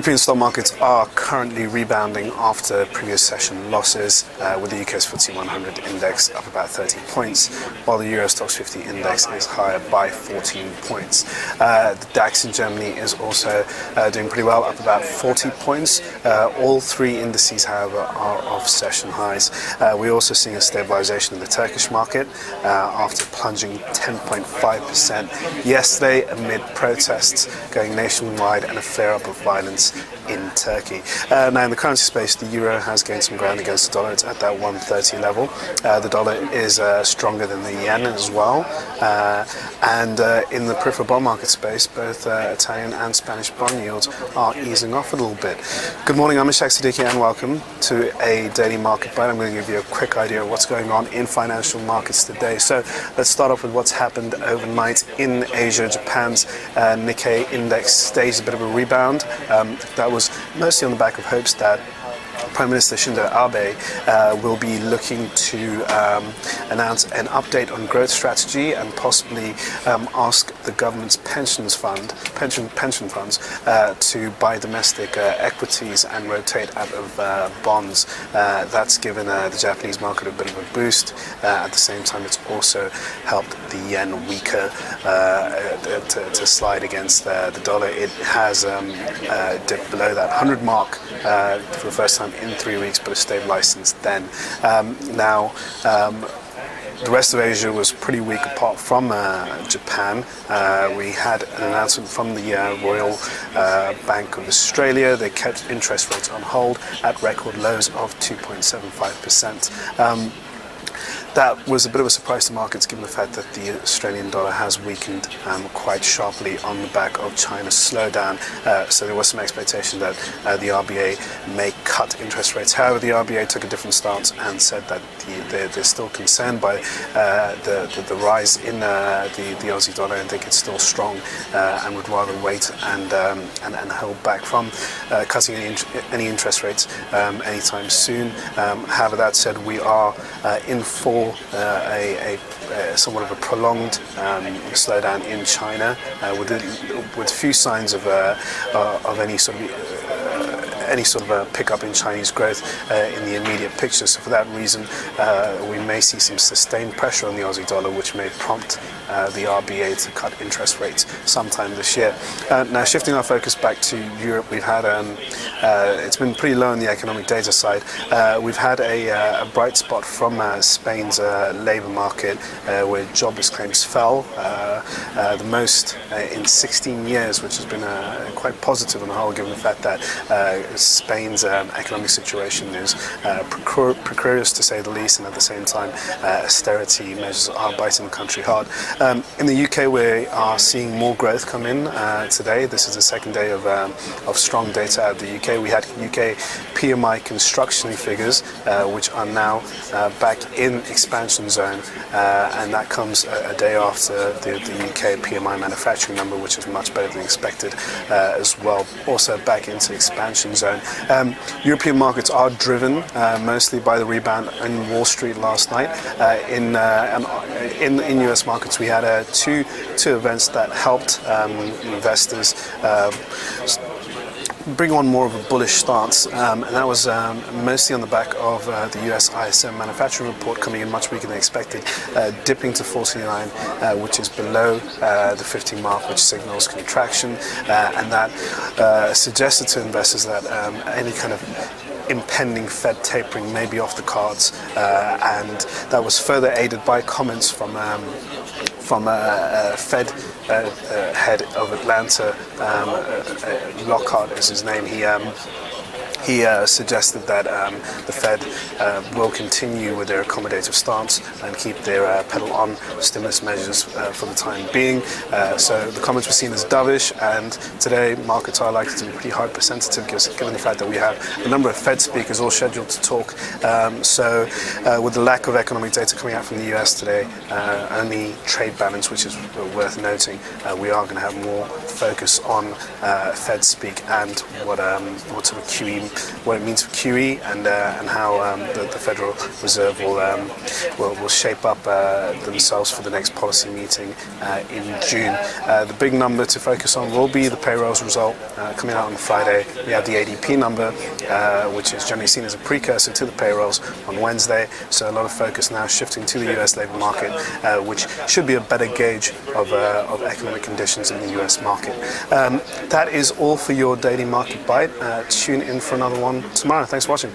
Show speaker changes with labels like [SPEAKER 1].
[SPEAKER 1] European stock markets are currently rebounding after previous session losses, with the UK's FTSE 100 index up about 30 points, while the Euro Stoxx 50 index is higher by 14 points. The DAX in Germany is also doing pretty well, up about 40 points. All three indices, however, are off session highs. We're also seeing a stabilization in the Turkish market after plunging 10.5% yesterday amid protests going nationwide and a flare-up of violence in Turkey. Now, in the currency space, the euro has gained some ground against the dollar. It's at that 130 level. The dollar is stronger than the yen as well. And in the peripheral bond market space, both Italian and Spanish bond yields are easing off a little bit. Good morning, I'm Ishaq, Siddiqi, and welcome to a daily market bite. I'm going to give you a quick idea of what's going on in financial markets today. So let's start off with what's happened overnight in Asia. Japan's Nikkei index staged a bit of a rebound. That was mostly on the back of hopes that Prime Minister Shinzo Abe will be looking to announce an update on growth strategy and possibly ask the government's pension funds to buy domestic equities and rotate out of bonds. That's given the Japanese market a bit of a boost. At the same time, it's also helped the yen weaker to slide against the dollar. It has dipped below that 100 mark for the first time in 3 weeks, but has stabilized since then. The rest of Asia was pretty weak apart from Japan. We had an announcement from the Royal Bank of Australia. They kept interest rates on hold at record lows of 2.75%. That was a bit of a surprise to markets given the fact that the Australian dollar has weakened quite sharply on the back of China's slowdown. So there was some expectation that the RBA may cut interest rates. However, the RBA took a different stance and said that they're still concerned by the rise in the Aussie dollar and think it's still strong and would rather wait and hold back from cutting any interest rates anytime soon. However, that said, we are in for a somewhat of a prolonged slowdown in China, with few signs of any sort of a pickup in Chinese growth in the immediate picture. So for that reason, we may see some sustained pressure on the Aussie dollar, which may prompt the RBA to cut interest rates sometime this year. Now, shifting our focus back to Europe, we've had it's been pretty low on the economic data side. We've had a bright spot from Spain's labour market, where jobless claims fell the most in 16 years, which has been quite positive on the whole, given the fact that Spain's economic situation is precarious to say the least, and at the same time austerity measures are biting the country hard. In the UK, we are seeing more growth come in today. This is the second day of strong data out of the UK. We had UK PMI construction figures, which are now back in expansion zone, and that comes a day after the UK PMI manufacturing number, which is much better than expected as well, also back into expansion zone. European markets are driven mostly by the rebound in Wall Street last night. In US markets, we had two events that helped investors bring on more of a bullish stance, and that was mostly on the back of the US ISM manufacturing report coming in much weaker than expected, dipping to 49, which is below the 50 mark, which signals contraction, and that suggested to investors that any kind of impending Fed tapering may be off the cards, and that was further aided by comments from Fed head of Atlanta, Lockhart is his name. He suggested that the Fed will continue with their accommodative stance and keep their pedal on stimulus measures for the time being. So the comments were seen as dovish, and today markets are likely to be pretty hypersensitive, given the fact that we have a number of Fed speakers all scheduled to talk. So with the lack of economic data coming out from the US today, only trade balance, which is worth noting, we are going to have more focus on Fed speak and what sort of QE what it means for QE and how the Federal Reserve will shape up themselves for the next policy meeting in June. The big number to focus on will be the payrolls result coming out on Friday. We have the ADP number, which is generally seen as a precursor to the payrolls on Wednesday. So a lot of focus now shifting to the US labor market, which should be a better gauge of economic conditions in the US market. That is all for your daily market bite. Tune in for another one tomorrow. Thanks for watching.